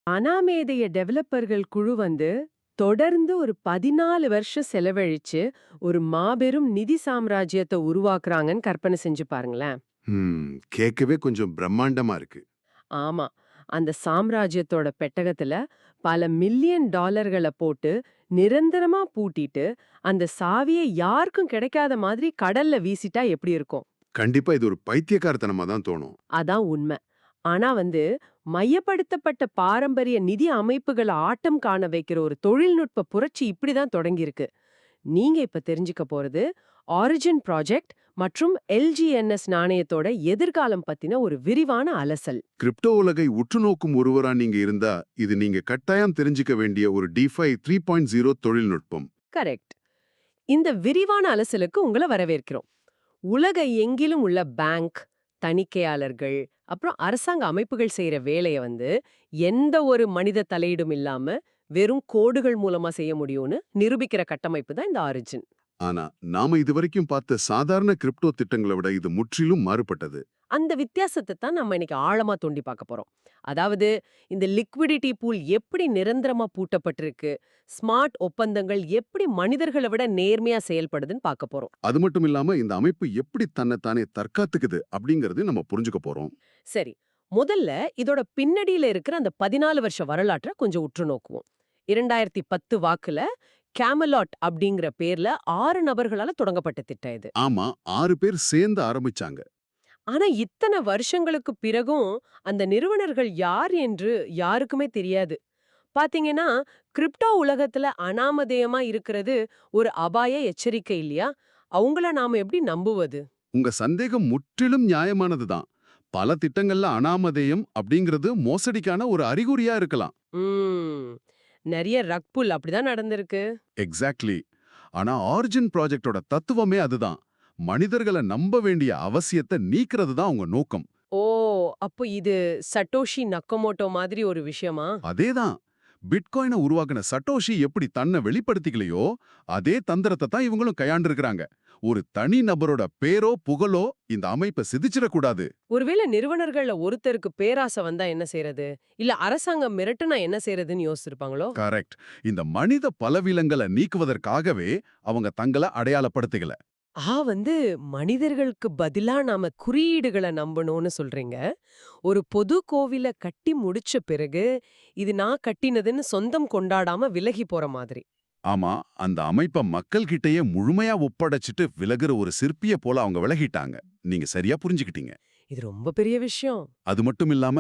அனாமேதைய டெவலப்பர்கள் குழு வந்து தொடர்ந்து ஒரு 14 வருஷம் செலவழிச்சு ஒரு மாபெரும் நிதி சாம்ராஜ்யத்தை உருவாக்குறாங்கன்னு கற்பனை செஞ்சு பாருங்களேன். கேட்கவே கொஞ்சம் பிரம்மாண்டமா இருக்கு. ஆமா. அந்த சாம்ராஜ்யத்தோட பெட்டகத்துல பல மில்லியன் டாலர்கள போட்டு நிரந்தரமா பூட்டிட்டு அந்த சாவிய யாருக்கும் கிடைக்காத மாதிரி கடல்ல வீசிட்டா எப்படி இருக்கும்? கண்டிப்பா இது ஒரு பைத்தியக்காரத்தனமா தான் தோணும். அதான் உண்மை. ஆனா வந்து மையப்படுத்தப்பட்ட பாரம்பரிய நிதி அமைப்புகள ஆட்டம் காண வைக்கிற ஒரு தொழில்நுட்ப புரட்சி இப்படிதான் தொடங்கியிருக்கு. நீங்க இப்ப தெரிஞ்சுக்க போறது ஆரிஜின் ப்ராஜெக்ட் மற்றும் எல்ஜிஎன்எஸ் நாணயத்தோட எதிர்காலம் பத்தின ஒரு விரிவான அலசல். கிரிப்டோ உலகை உற்றுநோக்கும் ஒருவரா நீங்க இருந்தா, இது நீங்க கட்டாயம் தெரிஞ்சுக்க வேண்டிய ஒரு டிஃபை 3.0 தொழில்நுட்பம். கரெக்ட். இந்த விரிவான அலசலுக்கு உங்களை வரவேற்கிறோம். உலக எங்கிலும் உள்ள பேங்க், தணிக்கையாளர்கள், அப்புறம் அரசாங்க அமைப்புகள் செய்யற வேலைய வந்து எந்த ஒரு மனித தலையீடும் இல்லாம வெறும் கோடுகள் மூலமா செய்ய முடியும்னு நிரூபிக்கிற கட்டமைப்பு தான் இந்த ஆரிஜின். ஆனா, நாம இதுவரைக்கும் பார்த்த சாதாரண கிரிப்டோ திட்டங்களை விட இது முற்றிலும் மாறுபட்டது. அந்த வித்தியாசத்தை தான் நம்ம இன்னைக்கு ஆழமா தோண்டி பார்க்க போறோம். அதாவது இந்த லிக்விடிட்டி பூல் எப்படி நிரந்தரமா பூட்டப்பட்டிருக்கு, ஸ்மார்ட் ஒப்பந்தங்கள் எப்படி மனிதர்களை விட நேர்மையா செயல்படுதுன்னு பார்க்க போறோம். அது மட்டும் இல்லாம இந்த அமைப்பு எப்படி தன்னைத்தானே தற்காத்துக்குது அப்படிங்கறது நம்ம புரிஞ்சுக்க போறோம். சரி, முதல்ல இதோட பின்னடியில இருக்கிற அந்த 14 வருஷ வரலாற்றை கொஞ்சம் உற்று நோக்குவோம். 2010 வாக்குல கேமலாட் அப்படிங்கிற பேர்ல 6 நபர்களால தொடங்கப்பட்ட திட்டம் இது. ஆமா, 6 பேர் சேர்ந்து ஆரம்பிச்சாங்க. ஆனா இத்தனை வருஷங்களுக்கு பிறகும் அந்த நிறுவனர்கள் யார் என்று யாருக்குமே தெரியாது. பாத்தீங்கன்னா, கிரிப்டோ உலகத்துல அனாமதேயமா இருக்கிறது ஒரு அபாய எச்சரிக்கை இல்லையா? அவங்கள நாம எப்படி நம்புவது? உங்க சந்தேகம் முற்றிலும் நியாயமானதுதான். பல திட்டங்கள்ல அனாமதேயம் அப்படிங்கிறது மோசடிக்கான ஒரு அறிகுறியா இருக்கலாம். ம். நெறைய ரக் புல் அப்படிதான் நடந்திருக்கு. எக்ஸாக்ட்லி. ஆனா ஆரிஜின் ப்ராஜெக்டோட தத்துவமே அதுதான். மனிதர்களை நம்ப வேண்டிய அவசியத்தை நீக்கிறது தான் உங்க நோக்கம். ஓ! அப்போ இது சட்டோஷி நக்கமோட்டோ மாதிரி ஒரு விஷயமா? அதேதான். பிட்காயினை உருவாக்குன சட்டோஷி எப்படி தன்னை வெளிப்படுத்திக்கலையோ, அதே தந்திரத்தை தான் இவங்களும் கையாண்டிருக்கிறாங்க. ஒரு தனி நபரோட பேரோ புகழோ இந்த அமைப்பை சிதிச்சிடக்கூடாது. ஒருவேளை நிறுவனர்கள்ல ஒருத்தருக்கு பேராசை வந்தா என்ன செய்யறது? இல்ல அரசாங்கம் மிரட்டுனா என்ன செய்யறதுன்னு யோசிச்சிருப்பாங்களோ? கரெக்ட். இந்த மனித பலவீனங்களை நீக்குவதற்காகவே அவங்க தங்களை அடையாளப்படுத்திக்கல. வந்து மனிதர்களுக்கு பதிலா நாம குறியீடுகள நம்பணும்னு சொல்றீங்க. ஒரு பொது கோவில கட்டி முடிச்ச பிறகு, இது நான் கட்டினதுன்னு சொந்தம் கொண்டாடாம விலகி போற மாதிரி. ஆமா, அந்த அமைப்ப மக்கள் கிட்டயே முழுமையா ஒப்படைச்சிட்டு விலகுற ஒரு சிற்பிய போல அவங்க விலகிட்டாங்க. நீங்க சரியா புரிஞ்சுக்கிட்டீங்க. இது ரொம்ப பெரிய விஷயம். அது மட்டும் இல்லாம,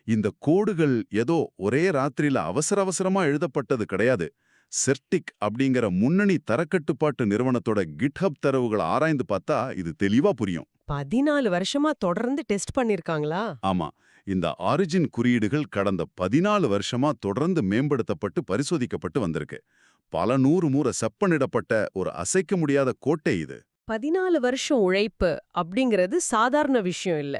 இந்த கோடுகள் ஏதோ ஒரே ராத்திரியில அவசர அவசரமா எழுதப்பட்டது கிடையாது. செர்டிக் அப்படிங்கிற முன்னணி தரக்கட்டுப்பாட்டு நிறுவனத்தோட கிட்ஹப் தரவுகளை ஆராய்ந்து பார்த்தா இது தெளிவா புரியும். 14 வருஷமா தொடர்ந்து டெஸ்ட் பண்ணிருக்காங்களா? ஆமா, இந்த ஆரிஜின் குறியீடுகள் கடந்த 14 வருஷமா தொடர்ந்து மேம்படுத்தப்பட்டு பரிசோதிக்கப்பட்டு வந்திருக்கு. பல 100 முறை செப்பனிடப்பட்ட ஒரு அசைக்க முடியாத கோட்டை இது. 14 வருஷம் உழைப்பு அப்படிங்கிறது சாதாரண விஷயம் இல்ல.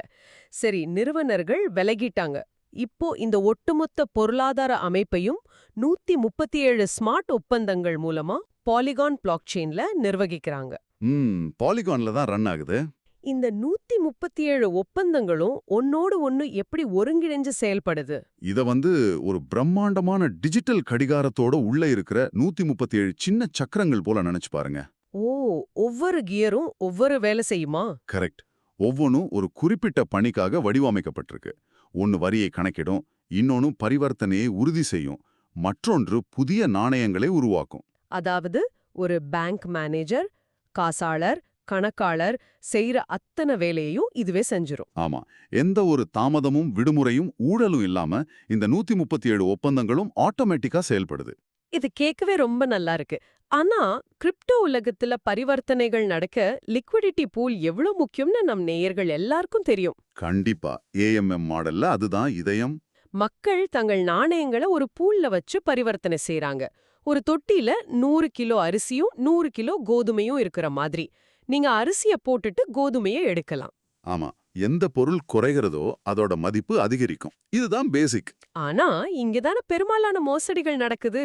சரி, நிறுவனர்கள் விலகிட்டாங்க. இப்போ இந்த ஒட்டுமொத்த பொருளாதார அமைப்பையும் 137 ஸ்மார்ட் ஒப்பந்தங்கள் மூலமா பாலிகான் பிளாக்செயின்ல நிர்வகிக்கிறாங்க. பாலிகான்ல தான் ரன் ஆகுது. இந்த 137 ஒப்பந்தங்களும் ஒன்னோடு ஒன்னு எப்படி ஒருங்கிணைஞ்சு செயல்படுது? இத வந்து ஒரு பிரம்மாண்டமான டிஜிட்டல் கடிகாரத்தோட உள்ள இருக்கிற 137 சின்ன சக்கரங்கள் போல நினைச்சு பாருங்க. ஓ! ஒவ்வொரு கியரும் ஒவ்வொரு வேலை செய்யுமா? கரெக்ட். ஒவ்வொன்றும் ஒரு குறிப்பிட்ட பணிக்காக வடிவமைக்கப்பட்டிருக்கு. ஒன்னு வரியை கணக்கிடும், இன்னொன்னு பரிவர்த்தனையை உறுதி செய்யும், மற்றொன்று புதிய நாணயங்களை உருவாக்கும். அதாவது ஒரு பேங்க் மேனேஜர், காசாளர், கணக்காளர் செய்யற அத்தனை வேலையையும் இதுவே செஞ்சிரும். ஆமா, எந்த ஒரு தாமதமும் விடுமுறையும் ஊழலும் இல்லாம இந்த 137 ஒப்பந்தங்களும் ஆட்டோமேட்டிக்கா செயல்படுது. இது கேட்கவே ரொம்ப நல்லா இருக்கு. ஆனா கிரிப்டோ உலகத்துல பரிவர்த்தனைகள் நடக்க லிக்விடிட்டி பூல் எவ்வளவு முக்கியம்னு நம் நேயர்கள் எல்லாருக்கும் தெரியும். கண்டிப்பா, ஏஎம்எம் மாடல்ல அதுதான் இதயம். மக்கள் தங்கள் நாணயங்களை ஒரு பூல்ல வச்சு பரிவர்த்தனை செய்றாங்க. ஒரு தொட்டில 100 கிலோ அரிசியும் 100 கிலோ கோதுமையும் இருக்கிற மாதிரி. நீங்க அரிசிய போட்டுட்டு கோதுமையை எடுக்கலாம். ஆமா, எந்த பொருள் குறைகிறதோ அதோட மதிப்பு அதிகரிக்கும். இதுதான் பேசிக். ஆனா இங்கதான பெரும்பாலான மோசடிகள் நடக்குது.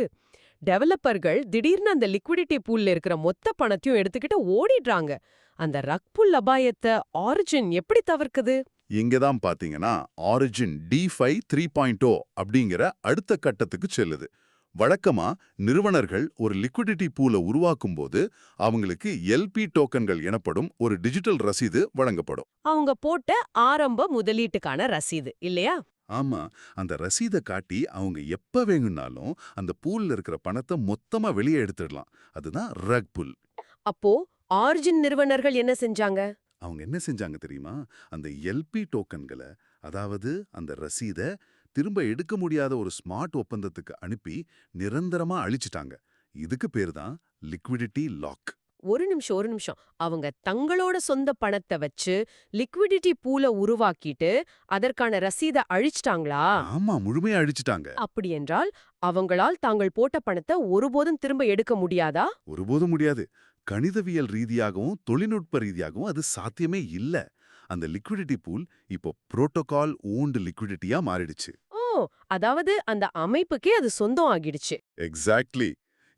டெவலப்பர்கள் திடீர்னு அந்த லிக்விடிட்டி பூல்ல இருக்கிற மொத்த பணத்தையும் எடுத்துக்கிட்டு ஓடிடுறாங்க. அந்த ரக் புல் அபாயத்தை ஆரிஜின் எப்படி தவிர்க்குது? இங்கதான் பாத்தீங்கன்னா ஆரிஜின் D5 3.0 அப்படிங்கிற அடுத்த கட்டத்துக்கு செல்லுது. வழக்கமா நிறுவனர்கள் ஒரு லிக்விடிட்டி பூலை உருவாக்கும் போது அவங்களுக்கு LP டோக்கன்கள் எனப்படும் ஒரு டிஜிட்டல் ரசீது வழங்கப்படும். அவங்க போட்ட ஆரம்ப முதலீட்டுக்கான ரசீது இல்லையா? ஆமா, அந்த ரசீதை காட்டி அவங்க எப்ப வேணும்னாலும் அந்த பூல்ல இருக்கிற பணத்தை மொத்தமா வெளியே எடுத்துடலாம். அதுதான் ரக் புல். அப்போ ஆரிஜின் நிறுவனர்கள் என்ன செஞ்சாங்க? அவங்க என்ன செஞ்சாங்க தெரியுமா? அந்த LP டோக்கன்களை, அதாவது அந்த ரசீதை திரும்ப எடுக்க முடியாத ஒரு ஸ்மார்ட் ஒப்பந்தத்துக்கு அனுப்பி நிரந்தரமா அழிச்சிட்டாங்க. இதுக்கு பேர் தான் லிக்விடிட்டி லாக். ஒரு நிமிஷம். அவங்க தங்களோட சொந்த பணத்தை வச்சு லிக்விடிட்டி பூல உருவாக்கிட்டு அதற்கான ரசீதை அழிச்சிட்டாங்களா? ஆமா, முழுமையா அழிச்சிட்டாங்க. அப்படி என்றால் அவங்களால் தாங்கள் போட்ட பணத்தை ஒருபோதும் திரும்ப எடுக்க முடியாதா? ஒருபோதும் முடியாது. கணிதவியல் ரீதியாகவும் தொழில்நுட்ப ரீதியாகவும் அது சாத்தியமே இல்ல. அந்த லிக்விடிட்டி பூல் இப்போ புரோட்டோகால் ஓன்டு லிக்விடிட்டியா மாறிடுச்சு. ஓ, அதாவது அந்த அமைப்புக்கே அது சொந்தம் ஆகிடுச்சு. எக்ஸாக்ட்லி.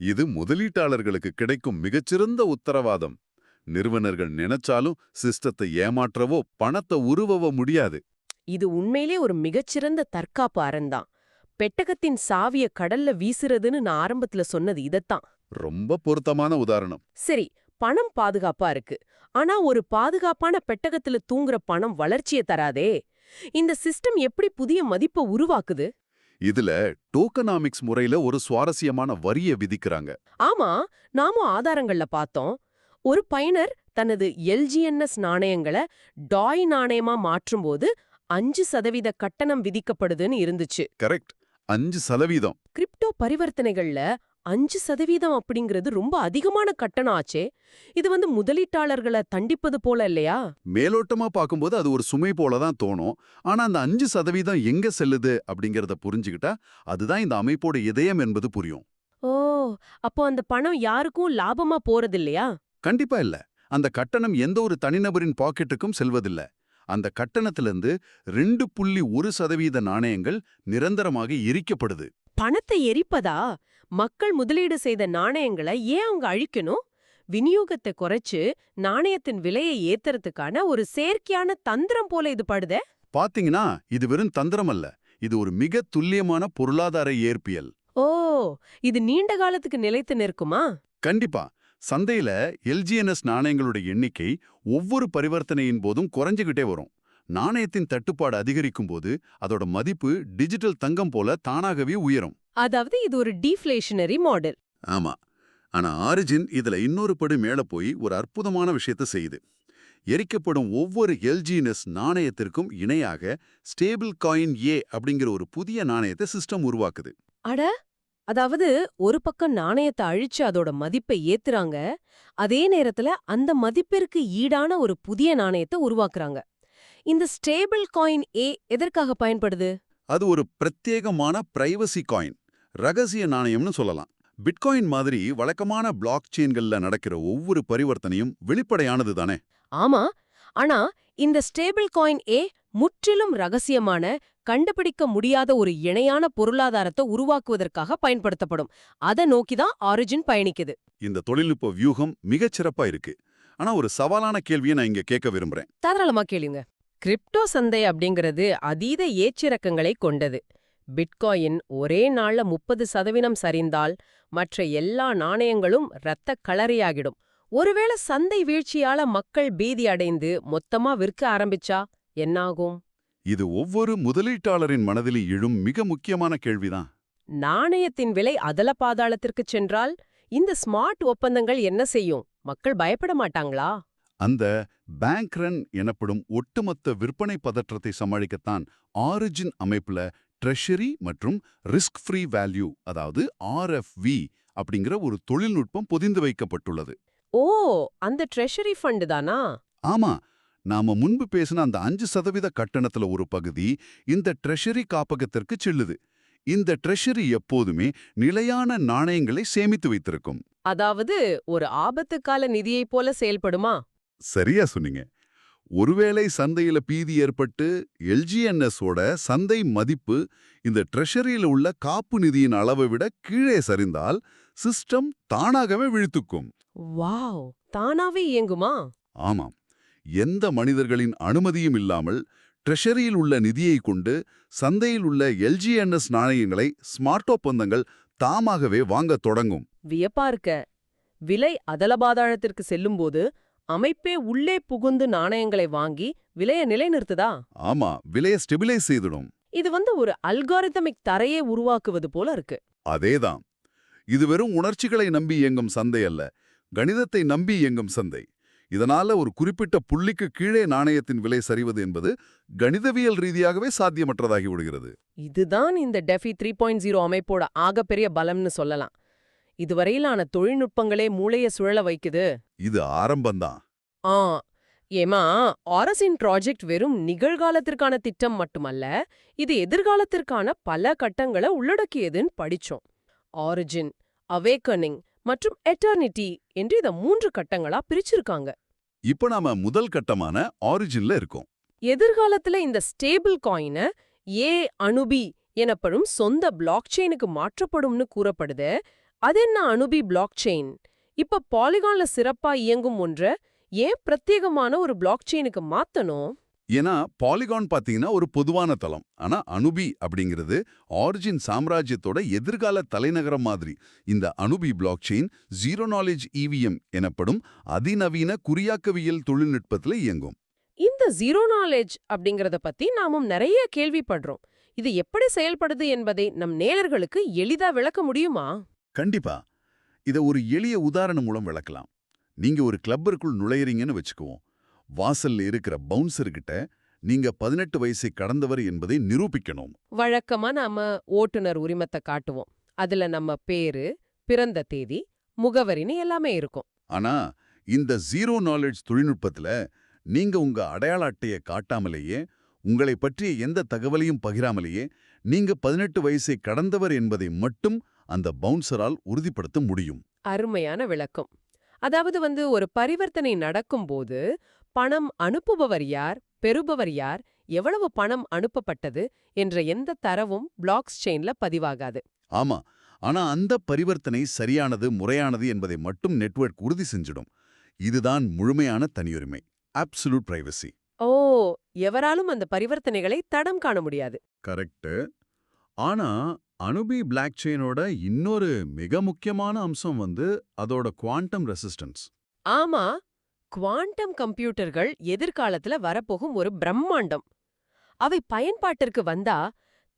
இது முதலீட்டாளர்களுக்கு கிடைக்கும் மிகச்சிறந்த உத்தரவாதம். நிறுவனர்கள் நினைச்சாலும் சிஸ்டத்தை ஏமாற்றவோ பணத்தை உருவவோ முடியாது. இது உண்மையிலே ஒரு மிகச்சிறந்த தற்காப்பு அரண். பெட்டகத்தின் சாவிய கடல்ல வீசுறதுன்னு நான் ஆரம்பத்துல சொன்னது இதத்தான். ரொம்ப பொருத்தமான உதாரணம். சரி, பணம் பாதுகாப்பா இருக்கு. ஆனா ஒரு பாதுகாப்பான பெட்டகத்துல தூங்குற பணம் வளர்ச்சியை தராதே. இந்த சிஸ்டம் எப்படி புதிய மதிப்பை உருவாக்குது? இதுல டோக்கனாமிக்ஸ் முறையில ஒரு சுவாரஸ்யமான வரிய விதிக்கிறாங்க. ஆமா, நாமும் ஆதாரங்கள்ல பார்த்தோம். ஒரு பயனர் தனது LGNS நாணயங்களை டாய் நாணயமா மாற்றும்போது 5% கட்டணம் விதிக்கப்படுதுன்னு இருந்துச்சு. கரெக்ட், 5%. கிரிப்டோ பரிவர்த்தனைகள்ல 5% அப்படிங்கிறது ரொம்ப அதிகமான கட்டணம் ஆச்சே. இது முதலீட்டாளர்களை தண்டிப்பது போல இல்லையா? மேலோட்டமா பார்க்கும்போது அது ஒரு சுமை போல தான் தோணும். ஆனா அந்த 5% எங்க செல்லுது அப்படிங்கறத புரிஞ்சுக்கிட்டா அதுதான் இந்த அமைப்போட இதயம் என்பது புரியும். ஓ, அப்போ அந்த பணம் யாருக்கும் லாபமா போறதில்லையா? கண்டிப்பா இல்ல. அந்த கட்டணம் எந்த ஒரு தனிநபரின் பாக்கெட்டுக்கும் செல்வதில்ல. அந்த கட்டணத்திலிருந்து 2.1% நாணயங்கள் நிரந்தரமாக எரிக்கப்படுது. பணத்தை எரிப்பதா? மக்கள் முதலீடு செய்த நாணயங்களை ஏன் அவங்க அழிக்கணும்? விநியோகத்தை குறைச்சு நாணயத்தின் விலையை ஏத்துறதுக்கான ஒரு செயற்கையான தந்திரம் போல இது படுதே. பாத்தீங்கன்னா இது வெறும் தந்திரம் அல்ல. இது ஒரு மிக துல்லியமான பொருளாதார ஏற்பியல். ஓ, இது நீண்ட காலத்துக்கு நிலைத்து நிற்குமா? கண்டிப்பா. சந்தையில LGNS நாணயங்களோட எண்ணிக்கை ஒவ்வொரு பரிவர்த்தனையின் போதும் குறைஞ்சுகிட்டே வரும். நாணயத்தின் தட்டுப்பாடு அதிகரிக்கும் போது அதோட மதிப்பு டிஜிட்டல் தங்கம் போல தானாகவே உயரும். அதாவது இது ஒரு டீஃப்ளேஷனரி மாடல். ஆமா. ஆனா ஆரிஜின் இதுல இன்னொரு படி மேல போய் ஒரு அற்புதமான விஷயத்தை செய்யுது. எரிக்கப்படும் ஒவ்வொரு LGNS நாணயத்திற்கும் இணையாக ஸ்டேபிள் காயின் A அப்படிங்கிற ஒரு புதிய நாணயத்தை சிஸ்டம் உருவாக்குது. அட, அதாவது ஒரு பக்கம் நாணயத்தை அழிச்சு அதோட மதிப்பை ஏத்துறாங்க, அதே நேரத்துல அந்த மதிப்பிற்கு ஈடான ஒரு புதிய நாணயத்தை உருவாக்குறாங்க. இந்த ஸ்டேபிள் காயின் A எதற்காக பயன்படுது? அது ஒரு பிரத்யேகமான பிரைவசி காயின், ரகசிய நாணயம்னு சொல்லலாம். பிட்காயின் மாதிரி வழக்கமான பிளாக் செயின்கள்ல நடக்கிற ஒவ்வொரு பரிவர்த்தனையும் வெளிப்படையானது தானே. ஆமா, ஆனா இந்த ஸ்டேபிள் காயின் A முற்றிலும் ரகசியமான, கண்டுபிடிக்க முடியாத ஒரு இணையான பொருளாதாரத்தை உருவாக்குவதற்காக பயன்படுத்தப்படும். அதை நோக்கிதான் ஆரிஜின் பயணிக்குது. இந்த தொழில்நுட்ப வியூகம் மிகச்சிறப்பா இருக்கு. ஆனா ஒரு சவாலான கேள்வியை நான் இங்க கேட்க விரும்புறேன். தாராளமா கேளுங்க. கிரிப்டோ சந்தை அப்படிங்கிறது அதீத ஏற்றிறக்கங்களை கொண்டது. பிட்காயின் ஒரே நாள்ல 30% சரிந்தால் மற்ற எல்லா நாணயங்களும் இரத்த களரியாகிடும். ஒருவேளை சந்தை வீழ்ச்சியால மக்கள் பீதி அடைந்து மொத்தமா விற்க ஆரம்பிச்சா என்னாகும்? இது ஒவ்வொரு முதலீட்டாளரின் மனதில் எழும் மிக முக்கியமான கேள்விதான். நாணயத்தின் விலை அதல பாதாளத்திற்குச் சென்றால் இந்த ஸ்மார்ட் ஒப்பந்தங்கள் என்ன செய்யும்? மக்கள் பயப்பட மாட்டாங்களா? அந்த பேங்க் ரன் எனப்படும் ஒட்டுமொத்த விற்பனை பதற்றத்தை சமாளிக்கத்தான் ஆரிஜின் அமைப்புல ட்ரெஷரி மற்றும் ரிஸ்க் ஃப்ரீ வேல்யூ, அதாவது RFV அப்படிங்கிற ஒரு தொழில்நுட்பம் பொதிந்து வைக்கப்பட்டுள்ளது. ஓ, அந்த ட்ரெஷரி ஃபண்ட் தானா? ஆமா, நாம முன்பு பேசின அந்த 5% கட்டணத்துல ஒரு பகுதி இந்த ட்ரெஷரி காப்பகத்திற்கு செல்லுது. இந்த ட்ரெஷரி எப்போதுமே நிலையான நாணயங்களை சேமித்து வைத்திருக்கும். அதாவது ஒரு ஆபத்து கால நிதியைப் போல செயல்படுமா? சரியா சொன்னீங்க. ஒருவேளை சந்தையில பீதி ஏற்பட்டு LGNS-ஓட சந்தை மதிப்பு இந்த ட்ரெஷரியில உள்ள காப்பு நிதியின் அளவை விட கீழே சரிந்தால் சிஸ்டம் தானாகவே விழித்துக்கும். வாவ், தானாவே இயங்குமா? ஆமாம், எந்த மனிதர்களின் அனுமதியும் இல்லாமல் ட்ரெஷரியில் உள்ள நிதியை கொண்டு சந்தையில் உள்ள எல்ஜிஎன்எஸ் நாணயங்களை ஸ்மார்ட் ஒப்பந்தங்கள் தாமாகவே வாங்கத் தொடங்கும். வியப்பா இருக்க. விலை அதலபாதாளத்திற்கு செல்லும்போது அமைப்பே உள்ளே புகுந்து நாணயங்களை வாங்கி விலையை நிலைநிறுத்துதா? ஆமா, விலையை ஸ்டெபிலைஸ் செய்திடும். இது ஒரு அல்காரிதமிக் தரையை உருவாக்குவது போல இருக்கு. அதேதான். இது வெறும் உணர்ச்சிகளை நம்பி இயங்கும் சந்தை அல்ல, கணிதத்தை நம்பி இயங்கும் சந்தை. இதனால ஒரு குறிப்பிட்ட புள்ளிக்கு கீழே நாணயத்தின் விலை சரிவது என்பது கணிதவியல் ரீதியாகவே சாத்தியமற்றதாகி விடுகிறது. இதுதான் இந்த டெஃபி 3.0 அமைப்போட ஆகப்பெரிய பலம்னு சொல்லலாம். இதுவரையிலான தொழில்நுட்பங்களே மூளைய சுழல வைக்குது. இது ஆரம்பம்தான். ஆ ஏமா, ஆரஸின் ப்ராஜெக்ட் வெறும் நிகழ்காலத்திற்கான திட்டம் மட்டுமல்ல, இது எதிர்காலத்திற்கான பல கட்டங்களை உள்ளடக்கியதுன்னு படிச்சோம். ஆரிஜின், அவேக்கனிங் மற்றும் எட்டர்னிட்டி என்று இத 3 கட்டங்களா பிரிச்சிருக்காங்க. இப்ப நாம முதல் கட்டமான ஆரிஜின்ல இருக்கோம். எதிர்காலத்துல இந்த ஸ்டேபிள் காயின அணுபி எனப்படும் சொந்த பிளாக் செயினுக்கு மாற்றப்படும்னு கூறப்படுது. அது என்ன அணுபி பிளாக் செயின்? இப்ப பாலிகான்ல சிறப்பா இயங்கும் ஒன்ற ஏன் பிரத்யேகமான ஒரு பிளாக் செயினுக்கு மாத்தணும்? ஏன்னா பாலிகான் பாத்தீங்கன்னா ஒரு பொதுவான தளம். ஆனா அணுபி அப்படிங்கிறது ஆரிஜின் சாம்ராஜ்யத்தோட எதிர்கால தலைநகரம் மாதிரி. இந்த அணுபி block chain zero knowledge EVM எனப்படும் அதிநவீன குறியாக்கவியல் தொழில்நுட்பத்துல இயங்கும். இந்த ஜீரோ நாலேஜ் அப்படிங்கறத பத்தி நாமும் நிறைய கேள்விப்படுறோம். இது எப்படி செயல்படுது என்பதை நம் நேயர்களுக்கு எளிதா விளக்க முடியுமா? கண்டிப்பா. இத ஒரு எளிய உதாரணம் மூலம் விளக்கலாம். நீங்க ஒரு கிளப்பிற்குள் நுழையறீங்கன்னு வச்சுக்குவோம். வாசல்ல இருக்கிற பவுன்சர்கிட்ட நீங்க 18 வயசை கடந்தவர் என்பதை நிரூபிக்கணும். வழக்கமா நாம ஓட்டுநர் உரிமத்தை காட்டுவோம். அதுல நம்ம பேரு, பிறந்த தேதி, முகவரின்னு எல்லாமே இருக்கும். ஆனா இந்த ஜீரோ நாலேஜ் தொழில்நுட்பத்துல நீங்க உங்க அடையாள அட்டையை காட்டாமலேயே, உங்களை பற்றிய எந்த தகவலையும் பகிராமலேயே நீங்க 18 வயசை கடந்தவர் என்பதை மட்டும் அந்த பவுன்சரால் உறுதிப்படுத்த முடியும். அருமையான விளக்கம். அதாவது ஒரு பரிவர்த்தனை நடக்கும்போது பணம் அனுப்புபவர் யார், பெறுபவர் யார், எவ்வளவு பணம் அனுப்பப்பட்டது என்ற எந்த தரவும் பிளாக் செயின்ல பதிவாகாது. ஆமா, ஆனா அந்த பரிவர்த்தனை சரியானது, முறையானது என்பதை மட்டும் நெட்வொர்க் உறுதி செஞ்சிடும். இதுதான் முழுமையான தனியுரிமை, அப்சல்யூட் பிரைவசி. ஓ, எவராலும் அந்த பரிவர்த்தனைகளை தடம் காண முடியாது. கரெக்ட். ஆனா அணுபி பிளாக் செயினோட இன்னொரு மிக முக்கியமான அம்சம் அதோட குவாண்டம் ரெசிஸ்டன்ஸ். ஆமா, குவாண்டம் கம்ப்யூட்டர்கள் எதிர்காலத்துல வரப்போகும் ஒரு பிரம்மாண்டம். அவை பயன்பாட்டிற்கு வந்தா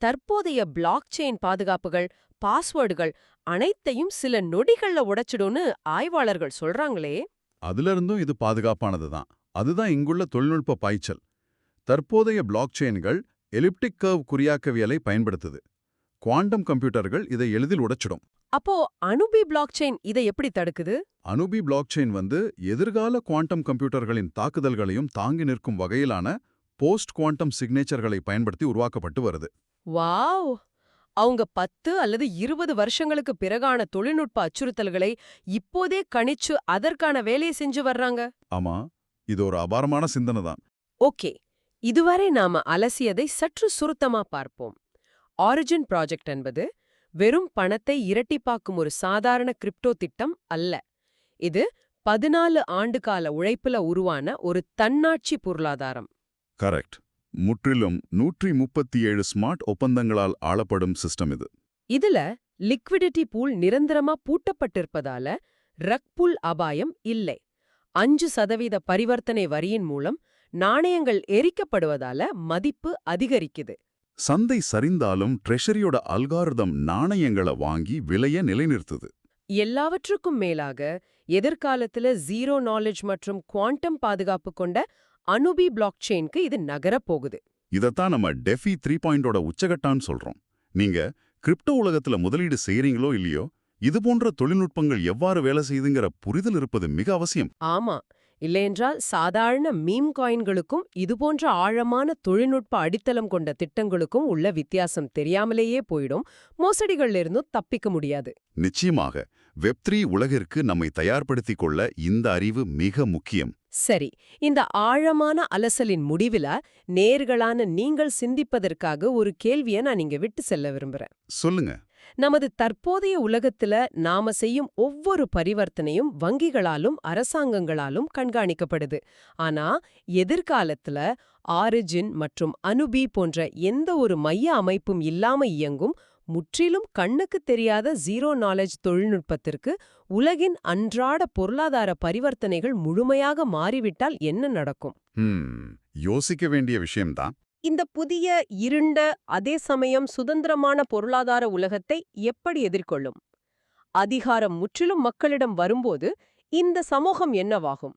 தற்போதைய பிளாக் செயின் பாதுகாப்புகள், பாஸ்வேர்டுகள் அனைத்தையும் சில நொடிகள்ல உடைச்சிடும்னு ஆய்வாளர்கள் சொல்றாங்களே. அதிலிருந்தும் இது பாதுகாப்பானதுதான். அதுதான் இங்குள்ள தொழில்நுட்ப பாய்ச்சல். தற்போதைய பிளாக் செயின்கள் எலிப்டிக் கர்வ் குறியாக்கவியலை பயன்படுத்துது. குவாண்டம் கம்ப்யூட்டர்கள் இதை எளிதில் உடைச்சிடும். அப்போ அணுபி பிளாக் செயின் இதை எப்படி தடுக்குது? அணுபி பிளாக் செயின் எதிர்கால குவாண்டம் கம்ப்யூட்டர்களின் தாக்குதல்களையும் தாங்கி நிற்கும் வகையிலான போஸ்ட் குவாண்டம் சிக்னேச்சர்களை பயன்படுத்தி உருவாக்கப்பட்டு வருது. வாவ்! அவங்க 10 அல்லது 20 வருஷங்களுக்கு பிறகான தொழில்நுட்ப அச்சுறுத்தல்களை இப்போதே கணிச்சு அதற்கான வேலையை செஞ்சு வர்றாங்க. ஆமா, இது ஒரு அபாரமான சிந்தனை தான். ஓகே, இதுவரை நாம அலசியதை சற்று சுருத்தமா பார்ப்போம். ஆரிஜின் ப்ராஜெக்ட் என்பது வெறும் பணத்தை இரட்டிப்பாக்கும் ஒரு சாதாரண கிரிப்டோ திட்டம் அல்ல. இது 14 ஆண்டுகால உழைப்புல உருவான ஒரு தன்னாட்சி பொருளாதாரம். கரெக்ட். முற்றிலும் 137 ஸ்மார்ட் ஒப்பந்தங்களால் ஆளப்படும் சிஸ்டம் இது. இதுல லிக்விடிட்டி பூல் நிரந்தரமா பூட்டப்பட்டிருப்பதால ரக் புல் அபாயம் இல்லை. 5% பரிவர்த்தனை வரியின் மூலம் நாணயங்கள் எரிக்கப்படுவதால மதிப்பு அதிகரிக்குது. சந்தை சரிந்தாலும் ட்ரெஷரியோட அல்காரிதம் நாணயங்களை வாங்கி விலைய நிலைநிறுத்துது. எல்லாவற்றுக்கும் மேலாக எதிர்காலத்துல ஜீரோ நாலேஜ் மற்றும் குவாண்டம் பாதுகாப்பு கொண்ட அணுபி பிளாக் செயினுக்கு இது நகரப் போகுது. இதத்தான் நம்ம டெஃபி 3.0 உச்சகட்டான்னு சொல்றோம். நீங்க கிரிப்டோ உலகத்துல முதலீடு செய்யறீங்களோ இல்லையோ, இது போன்ற தொழில்நுட்பங்கள் எவ்வாறு வேலை செய்யுதுங்கிற புரிதல் இருப்பது மிக அவசியம். ஆமா, இல்லையென்றால் சாதாரண மீம் காயின்களுக்கும் இதுபோன்ற ஆழமான தொழில்நுட்ப அடித்தளம் கொண்ட திட்டங்களுக்கும் உள்ள வித்தியாசம் தெரியாமலேயே போயிடும். மோசடிகள்ல இருந்தும் தப்பிக்க முடியாது. நிச்சயமாக வெப்3 உலகிற்கு நம்மை தயார்படுத்திக் கொள்ள இந்த அறிவு மிக முக்கியம். சரி, இந்த ஆழமான அலசலின் முடிவில நேர்களான நீங்கள் சிந்திப்பதற்காக ஒரு கேள்வியை நான் இங்க விட்டு செல்ல விரும்புறேன். சொல்லுங்க. நமது தற்போதைய உலகத்துல நாம செய்யும் ஒவ்வொரு பரிவர்த்தனையும் வங்கிகளாலும் அரசாங்கங்களாலும் கண்காணிக்கப்படுது. ஆனா எதிர்காலத்துல ஆரிஜின் மற்றும் அனுபி போன்ற எந்த ஒரு மைய அமைப்பும் இல்லாம இயங்கும் முற்றிலும் கண்ணுக்கு தெரியாத ஜீரோ நாலேஜ் தொழில்நுட்பத்திற்கு உலகின் அன்றாட பொருளாதார பரிவர்த்தனைகள் முழுமையாக மாறிவிட்டால் என்ன நடக்கும்? யோசிக்க வேண்டிய விஷயம்தான். இந்த புதிய இருண்ட அதே சமயம் சுதந்திரமான பொருளாதார உலகத்தை எப்படி எதிர்கொள்ளும்? அதிகாரம் முற்றிலும் மக்களிடம் வரும்போது இந்த சமூகம் என்னவாகும்?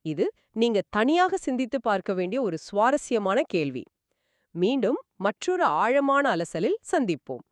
இது நீங்க தனியாக சிந்தித்து பார்க்க வேண்டிய ஒரு சுவாரஸ்யமான கேள்வி. மீண்டும் மற்றொரு ஆழமான அலசலில் சந்திப்போம்.